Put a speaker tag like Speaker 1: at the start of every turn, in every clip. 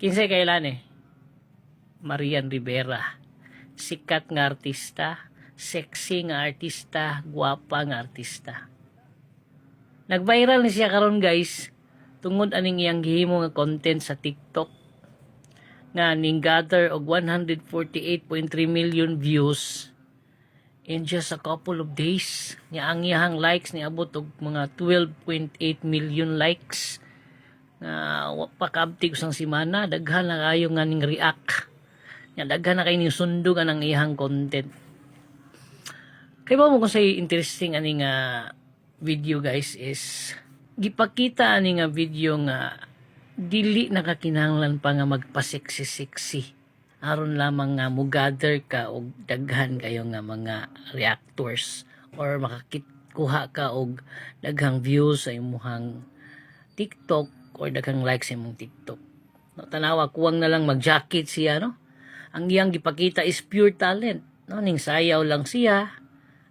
Speaker 1: Kinsay kailan Marian Rivera. Sikat nga artista, sexy nga artista, guwapa nga artista. Nag-viral ni siya karon guys, tungod aning iyang gihimo nga content sa TikTok nga ning gather og 148.3 million views in just a couple of days. Nya ang iyang likes ni abot og mga 12.8 million likes. Pakabti ko sang simana, daghan na kayo nga ning react. Nya daghan na kayo ning sundog anang iyang content. Kay ba mo kung say interesting ani nga video guys is gipakita ani nga video nga dili nakakinahanglan pa nga magpa-sexy aron lamang nga mo-gather ka og daghan kayo nga mga reactors or makakikuha ka og daghang views sa imong TikTok or daghang likes sa imong TikTok. No, tanawa kuwang na lang mag-jacket siya no. Ang iyang gipakita is pure talent no, ning sayaw lang siya.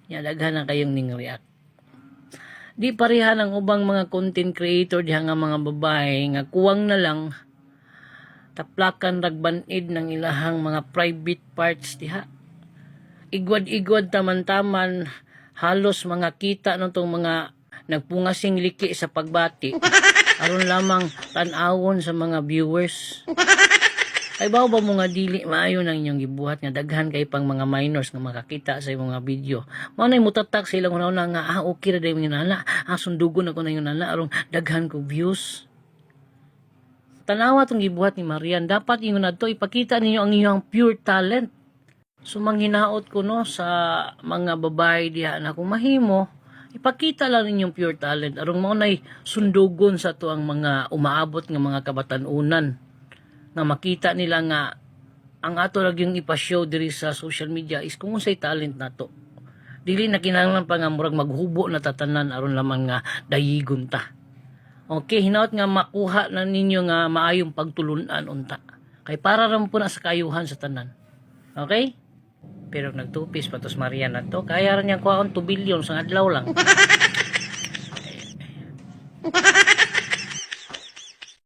Speaker 1: Nya daghan na kayong ning react. Di pareha ng ubang mga content creator diha nga mga babae nga kuwang na lang taplakan ragbanid ng ilahang mga private parts diha. Igwad-igwad taman-taman halos mga kita no tong mga nagpungasing liki sa pagbati aron lamang tan-awon sa mga viewers. Ay ba mo nga dili maayo nang inyong gibuhat nga daghan kay pang mga minors nga makakita sa imong mga video. Mao nay mutatak sa ilang una nga okay ra day mga nana. Sundugon ako na yung nana aron daghan ko views. Tanawa tong gibuhat ni Marian, dapat ingon adto ipakita ninyo ang inyong pure talent. So manghinaot ko no sa mga babae diha na kung mahimo ipakita lang ninyong pure talent aron mao nay sundugon sa to ang mga umaabot nga mga kabatan-unan. Na makita nila nga ang ato lang yung ipashow diri sa social media is kung unsay talent nato. Dili na kinahanglan pa nga murag maghubo na tatanan aron lamang nga dayigon ta. Okay, hinaot nga makuha na ninyo nga maayong pagtulunan unta. Kay para ram po na sa kayuhan sa tanan. Okay? Pero nagtupis patos Marian na to. Kaya rin niyang kuha 2 billion sa adlaw lang.